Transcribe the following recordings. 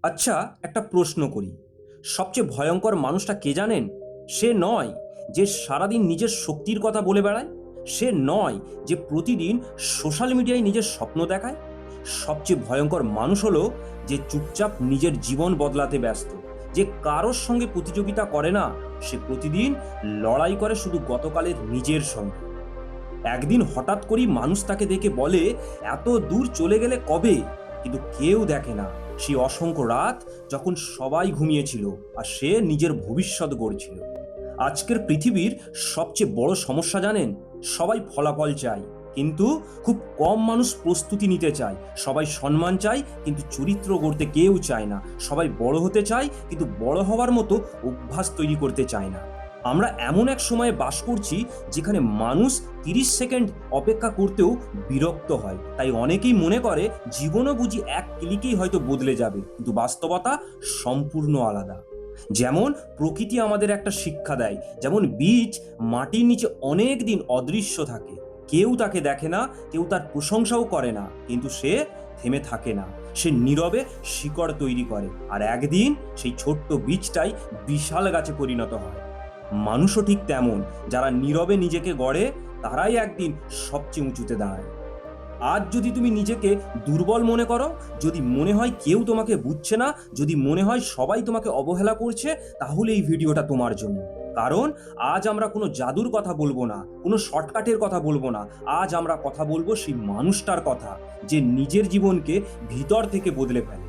আচ্ছা, একটা প্রশ্ন করি। সবচেয়ে ভয়ঙ্কর মানুষটা কে জানেন? সে নয় যে সারাদিন নিজের শক্তির কথা বলে বেড়ায়। সে নয় যে প্রতিদিন সোশ্যাল মিডিয়ায় নিজের স্বপ্ন দেখায়। সবচেয়ে ভয়ঙ্কর মানুষ হলো যে চুপচাপ নিজের জীবন বদলাতে ব্যস্ত। যে কারোর সঙ্গে প্রতিযোগিতা করে না, সে প্রতিদিন লড়াই করে শুধু গতকালের নিজের সঙ্গে। একদিন হঠাৎ করেই মানুষ তাকে দেখে বলে, এত দূর চলে গেলে কবে? কিন্তু কেউ দেখে না সেই অসংখ্য রাত যখন সবাই ঘুমিয়েছিল আর সে নিজের ভবিষ্যৎ গড়ছিল। আজকের পৃথিবীর সবচেয়ে বড় সমস্যা জানেন? সবাই ফলাফল চায়, কিন্তু খুব কম মানুষ প্রস্তুতি নিতে চায়। সবাই সম্মান চায়, কিন্তু চরিত্র গড়তে কেউ চায় না। সবাই বড় হতে চায়, কিন্তু বড় হওয়ার মতো অভ্যাস তৈরি করতে চায় না। আমরা এমন এক সময়ে বাস করছি যেখানে মানুষ 30 সেকেন্ড অপেক্ষা করতেও বিরক্ত হয়। তাই অনেকেই মনে করে জীবনও বুঝি এক ক্লিকেই হয়তো বদলে যাবে, কিন্তু বাস্তবতা সম্পূর্ণ আলাদা। যেমন প্রকৃতি আমাদের একটা শিক্ষা দেয়, যেমন বীজ মাটির নিচে অনেক দিন অদৃশ্য থাকে। কেউ তাকে দেখে না, কেউ তার প্রশংসাও করে না, কিন্তু সে থেমে থাকে না। সে নীরবে শিকড় তৈরি করে, আর একদিন সেই ছোট্ট বীজটাই বিশাল গাছে পরিণত হয়। মানুষও ঠিক তেমন, যারা নীরবে নিজেকে গড়ে তারাই একদিন সবচেয়ে উঁচুতে দাঁড়ায়। আজ যদি তুমি নিজেকে দুর্বল মনে করো, যদি মনে হয় কেউ তোমাকে বুঝছে না, যদি মনে হয় সবাই তোমাকে অবহেলা করছে, তাহলে এই ভিডিওটা তোমার জন্য। কারণ আজ আমরা কোনো জাদুর কথা বলবো না, কোনো শর্টকাটের কথা বলবো না। আজ আমরা কথা বলবো সেই মানুষটার কথা যে নিজের জীবনকে ভিতর থেকে বদলে ফেলে।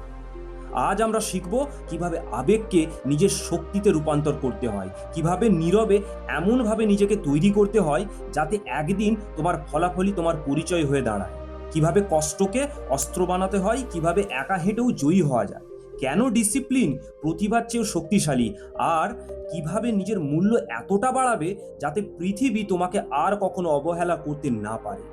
আজ আমরা শিখব কিভাবে আবেগকে নিজের শক্তিতে রূপান্তর করতে হয়, কিভাবে নীরবে এমনভাবে নিজেকে তৈরি করতে হয় যাতে একদিন তোমার ফলাফলই তোমার পরিচয় হয়ে দাঁড়ায়, কিভাবে কষ্টকে অস্ত্র বানাতে হয়, কিভাবে একা হেঁটেও জয়ী হওয়া যায়, কেন ডিসিপ্লিন প্রতিভার চেয়েও শক্তিশালী, আর কিভাবে নিজের মূল্য এতটা বাড়াবে যাতে পৃথিবী তোমাকে আর কখনো অবহেলা করতে না পারে।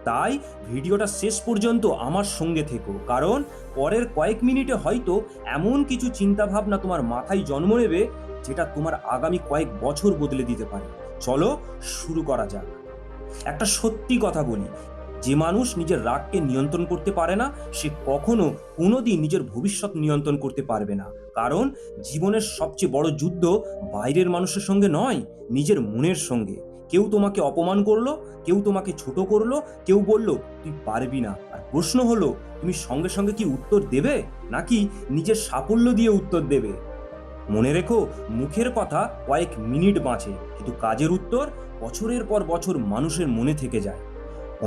তাই ভিডিওটা শেষ পর্যন্ত আমার সঙ্গে থেকো, কারণ পরের কয়েক মিনিটে হয়তো এমন কিছু চিন্তাভাবনা তোমার মাথায় জন্ম নেবে যেটা তোমার আগামী কয়েক বছর বদলে দিতে পারে। চলো শুরু করা যাক। একটা সত্যি কথা বলি, যে মানুষ নিজের রাগকে নিয়ন্ত্রণ করতে পারে না, সে কখনো কোনোদিন নিজের ভবিষ্যৎ নিয়ন্ত্রণ করতে পারবে না। কারণ জীবনের সবচেয়ে বড় যুদ্ধ বাইরের মানুষের সঙ্গে নয়, নিজের মনের সঙ্গে। কেউ তোমাকে অপমান করলো, কেউ তোমাকে ছোট করলো, কেউ বলল তুই পারবি না, আর প্রশ্ন হলো তুমি সঙ্গে সঙ্গে কি উত্তর দেবে, নাকি নিজের সাফল্য দিয়ে উত্তর দেবে? মনে রেখো, মুখের কথা কয়েক মিনিট বাঁচে, কিন্তু কাজের উত্তর বছরের পর বছর মানুষের মনে থেকে যায়।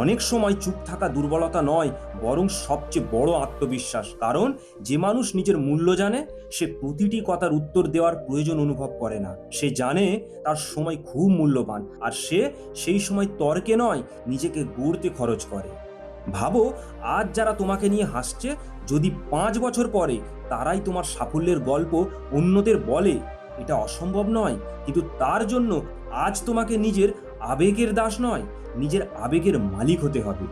অনেক সময় চুপ থাকা দুর্বলতা নয়, বরং সবচেয়ে বড় আত্মবিশ্বাস। কারণ যে মানুষ নিজের মূল্য জানে, সে প্রতিটি কথার উত্তর দেওয়ার প্রয়োজন অনুভব করে না। সে জানে তার সময় খুব মূল্যবান, আর সে সেই সময় তর্কে নয়, নিজেকে গড়তে খরচ করে। ভাবো, আজ যারা তোমাকে নিয়ে হাসছে, যদি 5 বছর পরে তারাই তোমার সাফল্যের গল্প অন্যদের বলে, এটা অসম্ভব নয়। কিন্তু তার জন্য আজ তোমাকে নিজের আবেগের দাস নয়, নিজের আবেগের মালিক হতে হবে।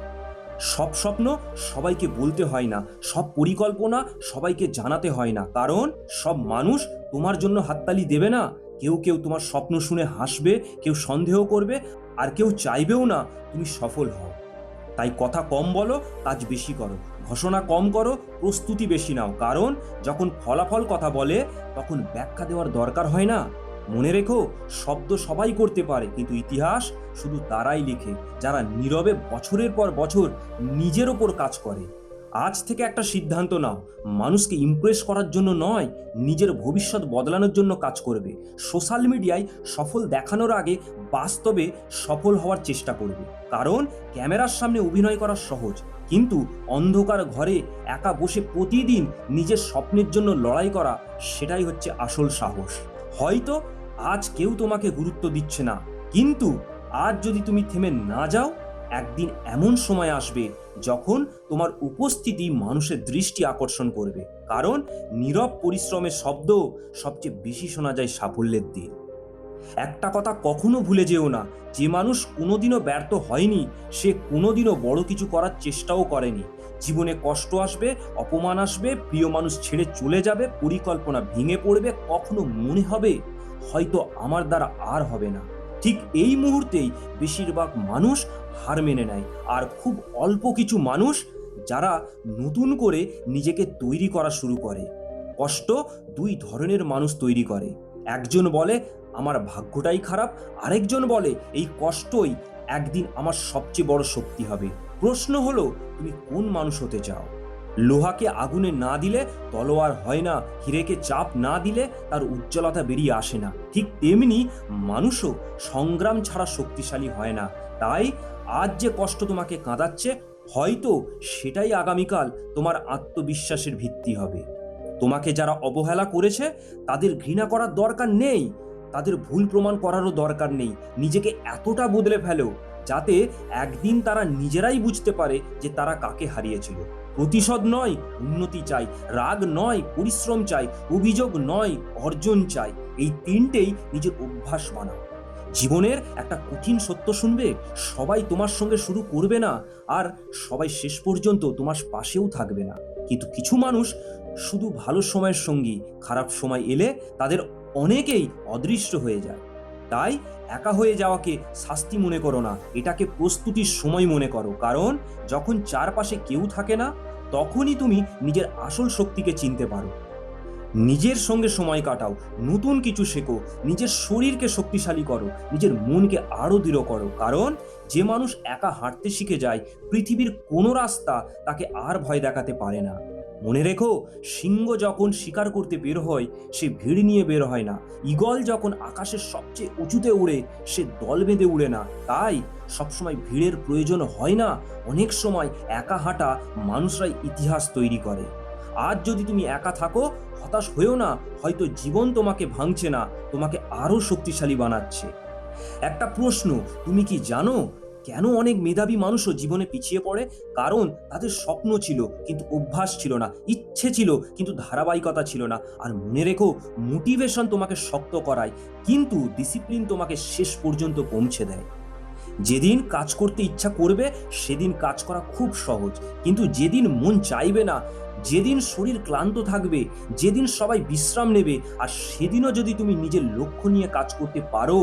সব স্বপ্ন সবাইকে বলতে হয় না, সব পরিকল্পনা সবাইকে জানাতে হয় না, কারণ সব মানুষ তোমার জন্য হাততালি দেবে না। কেউ কেউ তোমার স্বপ্ন শুনে হাসবে, কেউ সন্দেহ করবে, আর কেউ চাইবেও না তুমি সফল হও। তাই কথা কম বলো, কাজ বেশি করো। ঘোষণা কম করো, প্রস্তুতি বেশি নাও। কারণ যখন ফলাফল কথা বলে, তখন ব্যাখ্যা দেওয়ার দরকার হয় না। মনে রেখো, শব্দ সবাই করতে পারে, কিন্তু ইতিহাস শুধু তারাই লিখে যারা নীরবে বছরের পর বছর নিজের ওপর কাজ করে। আজ থেকে একটা সিদ্ধান্ত নাও, মানুষকে ইমপ্রেস করার জন্য নয়, নিজের ভবিষ্যৎ বদলানোর জন্য কাজ করবে। সোশ্যাল মিডিয়ায় সফল দেখানোর আগে বাস্তবে সফল হওয়ার চেষ্টা করবে। কারণ ক্যামেরার সামনে অভিনয় করা সহজ, কিন্তু অন্ধকার ঘরে একা বসে প্রতিদিন নিজের স্বপ্নের জন্য লড়াই করা, সেটাই হচ্ছে আসল সাহস। হয়তো আজ কেউ তোমাকে গুরুত্ব দিচ্ছে না, কিন্তু আজ যদি তুমি থেমে না যাও, একদিন এমন সময় আসবে যখন তোমার উপস্থিতি মানুষের দৃষ্টি আকর্ষণ করবে। কারণ নীরব পরিশ্রমের শব্দ সবচেয়ে বেশি শোনা যায় সাফল্যের দিন। একটা কথা কখনো ভুলে যেও না, যে মানুষ কোনোদিনও ব্যর্থ হয়নি, সে কোনোদিনও বড় কিছু করার চেষ্টাও করেনি। জীবনে কষ্ট আসবে, অপমান আসবে, প্রিয় মানুষ ছেড়ে চলে যাবে, পরিকল্পনা ভেঙে পড়বে, কখনো মনে হবে হয়তো আমার দ্বারা আর হবে না। ঠিক এই মুহূর্তেই বেশিরভাগ মানুষ হার মেনে নেয়, আর খুব অল্প কিছু মানুষ যারা নতুন করে নিজেকে তৈরি করা শুরু করে। কষ্ট দুই ধরনের মানুষ তৈরি করে। একজন বলে আমার ভাগ্যটাই খারাপ, আরেকজন বলে এই কষ্টই একদিন আমার সবচেয়ে বড় শক্তি হবে। প্রশ্ন হলো তুমি কোন মানুষ হতে চাও? লোহাকে আগুনে না দিলে তলোয়ার হয় না, হীরেকে চাপ না দিলে তার উজ্জ্বলতা বেরিয়ে আসে না। ঠিক তেমনি মানুষও সংগ্রাম ছাড়া শক্তিশালী হয় না। তাই আজ যে কষ্ট তোমাকে কাঁদাচ্ছে, হয়তো সেটাই আগামীকাল তোমার আত্মবিশ্বাসের ভিত্তি হবে। তোমাকে যারা অবহেলা করেছে তাদের ঘৃণা করার দরকার নেই, তাদের ভুল প্রমাণ করারও দরকার নেই। নিজেকে এতটা বদলে ফেলো যাতে একদিন তারা নিজেরাই বুঝতে পারে যে তারা কাকে হারিয়েছিল। প্রতিশোধ নয়, উন্নতি চাই। রাগ নয়, পরিশ্রম চাই। অভিযোগ নয়, অর্জন চাই। এই তিনটেই নিজের অভ্যাস বানাও। জীবনের একটা কঠিন সত্য শুনবে, সবাই তোমার সঙ্গে শুরু করবে না, আর সবাই শেষ পর্যন্ত তোমার পাশেও থাকবে না। কিন্তু কিছু মানুষ শুধু ভালো সময়ের সঙ্গী, খারাপ সময় এলে তাদের অনেকেই অদৃশ্য হয়ে যায়। তাই একা হয়ে যাওয়াকে শাস্তি মনে করো না, এটাকে প্রস্তুতির সময় মনে করো। কারণ যখন চারপাশে কেউ থাকে না, তখনই তুমি নিজের আসল শক্তিকে চিনতে পারো। নিজের সঙ্গে সময় কাটাও, নতুন কিছু শেখো, নিজের শরীরকে শক্তিশালী করো, নিজের মনকে আরো দৃঢ় করো। কারণ যে মানুষ একা হাঁটতে শিখে যায়, পৃথিবীর কোনো রাস্তা তাকে আর ভয় দেখাতে পারে না। মনে রেখো, সিংহ যখন শিকার করতে বের হয় সে ভিড় নিয়ে বের হয় না। ঈগল যখন আকাশের সবচেয়ে উঁচুতে উড়ে সে দল বেঁধে উড়ে না। তাই সবসময় ভিড়ের প্রয়োজন হয় না, অনেক সময় একা হাঁটা মানুষরাই ইতিহাস তৈরি করে। আজ যদি তুমি একা থাকো, হতাশ হয়েও না, হয়তো জীবন তোমাকে ভাঙছে না, তোমাকে আরো শক্তিশালী বানাচ্ছে। একটা প্রশ্ন, তুমি কি জানো কেন অনেক মেধাবী মানুষও জীবনে পিছিয়ে পড়ে? কারণ তাদের স্বপ্ন ছিল কিন্তু অভ্যাস ছিল না, ইচ্ছে ছিল কিন্তু ধারাবাহিকতা ছিল না। আর মনে রেখো, মোটিভেশন তোমাকে শক্ত করায়, কিন্তু ডিসিপ্লিন তোমাকে শেষ পর্যন্ত পৌঁছে দেয়। যেদিন কাজ করতে ইচ্ছা করবে সেদিন কাজ করা খুব সহজ, কিন্তু যেদিন মন চাইবে না, যেদিন শরীর ক্লান্ত থাকবে, যেদিন সবাই বিশ্রাম নেবে, আর সেদিনও যদি তুমি নিজের লক্ষ্য নিয়ে কাজ করতে পারো,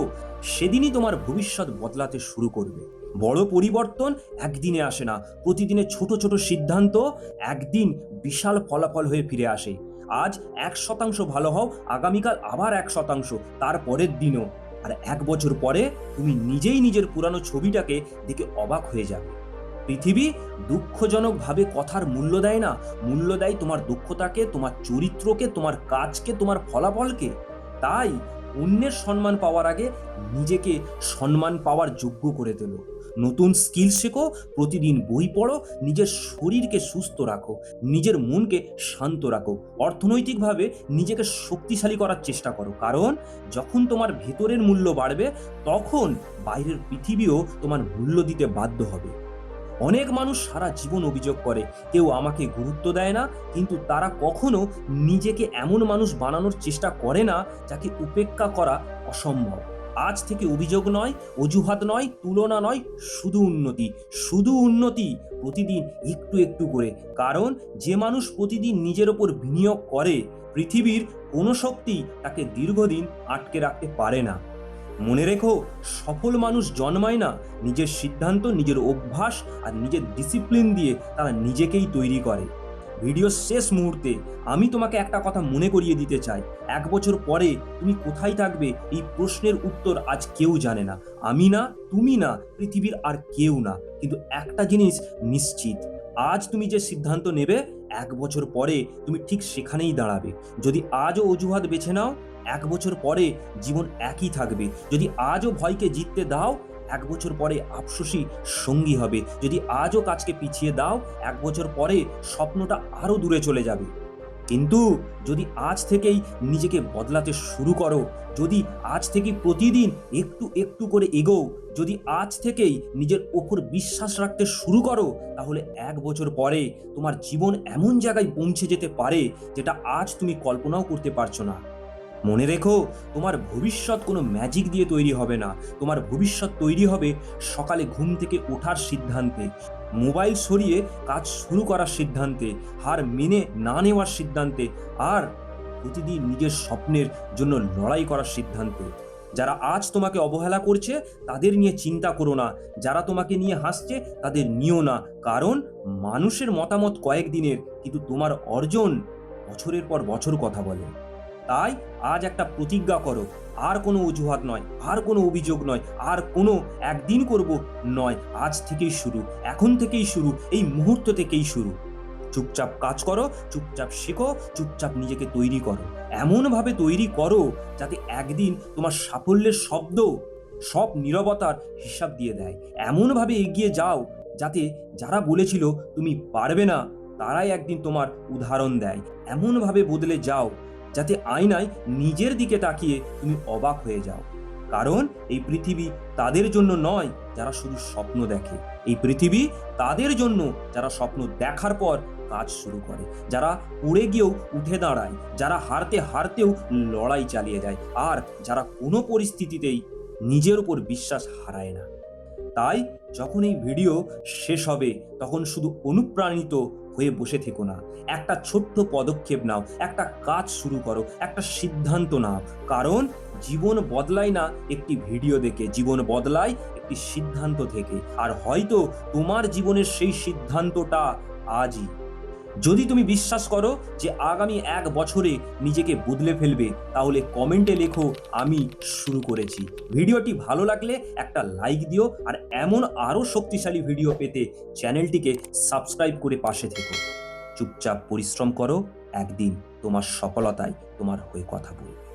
সেদিনই তোমার ভবিষ্যৎ বদলাতে শুরু করবে। বড় পরিবর্তন একদিনে আসে না, প্রতিদিনের ছোট ছোট সিদ্ধান্ত একদিন বিশাল ফলাফল হয়ে ফিরে আসে। আজ 1% ভালো হও, আগামীকাল আবার 1%, তার পরের দিনও। আর 1 বছর পরে তুমি নিজেই নিজের পুরানো ছবিটাকে দেখে অবাক হয়ে যাবে। পৃথিবী দুঃখজনকভাবে কথার মূল্য দেয় না, মূল্য দেয় তোমার দক্ষতাকে, তোমার চরিত্রকে, তোমার কাজকে, তোমার ফলাফলকে। তাই অন্যের সম্মান পাওয়ার আগে নিজেকে সম্মান পাওয়ার যোগ্য করে তোলো। নতুন স্কিল শেখো, প্রতিদিন বই পড়ো, নিজের শরীরকে সুস্থ রাখো, নিজের মনকে শান্ত রাখো, অর্থনৈতিকভাবে নিজেকে শক্তিশালী করার চেষ্টা করো। কারণ যখন তোমার ভেতরের মূল্য বাড়বে, তখন বাইরের পৃথিবীও তোমার মূল্য দিতে বাধ্য হবে। অনেক মানুষ সারা জীবন অভিযোগ করে কেউ আমাকে গুরুত্ব দেয় না, কিন্তু তারা কখনো নিজেকে এমন মানুষ বানানোর চেষ্টা করে না যাকে উপেক্ষা করা অসম্ভব। আজ থেকে অভিযোগ নয়, অজুহাত নয়, তুলনা নয়, শুধু উন্নতি, শুধু উন্নতি, প্রতিদিন একটু একটু করে। কারণ যে মানুষ প্রতিদিন নিজের ওপর বিনিয়োগ করে, পৃথিবীর কোনো শক্তি তাকে দীর্ঘদিন আটকে রাখতে পারে না। মনে রেখো, সফল মানুষ জন্মায় না, নিজের সিদ্ধান্ত, নিজের অভ্যাস আর নিজের ডিসিপ্লিন দিয়ে তারা নিজেকেই তৈরি করে। ভিডিওর শেষ মুহূর্তে আমি তোমাকে একটা কথা মনে করিয়ে দিতে চাই। 1 বছর পরে তুমি কোথায় থাকবে এই প্রশ্নের উত্তর আজ কেউ জানে না। আমি না, তুমি না, পৃথিবীর আর কেউ না। কিন্তু একটা জিনিস নিশ্চিত, আজ তুমি যে সিদ্ধান্ত নেবে, 1 বছর পরে তুমি ঠিক সেখানেই দাঁড়াবে। যদি আজও অজুহাত বেছে নাও, 1 বছর পরে জীবন একই থাকবে। যদি আজও ভয়কে জিততে দাও, 1 বছর পরে আফসোসই সঙ্গী হবে। যদি আজও কাজকে পিছিয়ে দাও, 1 বছর পরে স্বপ্নটা আরো দূরে চলে যাবে। কিন্তু যদি আজ থেকেই নিজেকে বদলাতে শুরু করো, যদি আজ থেকেই প্রতিদিন একটু একটু করে এগোও, যদি আজ থেকেই নিজের ওপর বিশ্বাস রাখতে শুরু করো, তাহলে 1 বছর পরে তোমার জীবন এমন জায়গায় পৌঁছে যেতে পারে যেটা আজ তুমি কল্পনাও করতে পারছো না। মনে রেখো, তোমার ভবিষ্যৎ কোনো ম্যাজিক দিয়ে তৈরি হবে না। তোমার ভবিষ্যৎ তৈরি হবে সকালে ঘুম থেকে ওঠার সিদ্ধান্তে, মোবাইল সরিয়ে কাজ শুরু করার সিদ্ধান্তে, হার মেনে না নেওয়ার সিদ্ধান্তে, আর প্রতিদিন নিজের স্বপ্নের জন্য লড়াই করার সিদ্ধান্তে। যারা আজ তোমাকে অবহেলা করছে তাদের নিয়ে চিন্তা করো না, যারা তোমাকে নিয়ে হাসছে তাদের নিও না। কারণ মানুষের মতামত কয়েকদিনের, কিন্তু তোমার অর্জন বছরের পর বছর কথা বলে। তাই আজ একটা প্রতিজ্ঞা করো, আর কোনো অজুহাত নয়, আর কোনো অভিযোগ নয়, আর কোনো একদিন করব নয়, আজ থেকেই শুরু, এখন থেকেই শুরু, এই মুহূর্ত থেকেই শুরু। চুপচাপ কাজ করো, চুপচাপ শেখো, চুপচাপ নিজেকে তৈরি করো। এমনভাবে তৈরি করো যাতে একদিন তোমার সাফল্যের শব্দ সব নীরবতার হিসাব দিয়ে দেয়। এমনভাবে এগিয়ে যাও যাতে যারা বলেছিল তুমি পারবে না, তারাই একদিন তোমার উদাহরণ দেয়। এমনভাবে বদলে যাও যাতে আয়নায় নিজের দিকে তাকিয়ে তুমি অবাক হয়ে যাও। কারণ এই পৃথিবী তাদের জন্য নয় যারা শুধু স্বপ্ন দেখে। এই পৃথিবী তাদের জন্য যারা স্বপ্ন দেখার পর কাজ শুরু করে, যারা পড়ে গিয়েও উঠে দাঁড়ায়, যারা হারতে হারতেও লড়াই চালিয়ে যায়, আর যারা কোনো পরিস্থিতিতেই নিজের উপর বিশ্বাস হারায় না। তাই যখন এই ভিডিও শেষ হবে তখন শুধু অনুপ্রাণিত হয়ে বসে থেকো না, একটা ছোট্ট পদক্ষেপ নাও, একটা কাজ শুরু করো, একটা সিদ্ধান্ত নাও। কারণ জীবন বদলায় না একটি ভিডিও দেখে, জীবন বদলায় একটি সিদ্ধান্ত থেকে। আর হয়তো তোমার জীবনের সেই সিদ্ধান্তটা আজই। যদি তুমি বিশ্বাস করো যে আগামী ১ বছরে নিজেকে বদলে ফেলবে, তাহলে কমেন্টে লেখো আমি শুরু করেছি। ভিডিওটি ভালো লাগলে একটা লাইক দিও, আর এমন আরও শক্তিশালী ভিডিও পেতে চ্যানেলটিকে সাবস্ক্রাইব করে পাশে থেকো। চুপচাপ পরিশ্রম করো, একদিন তোমার সফলতায় তোমার হয়ে কথা বলবে।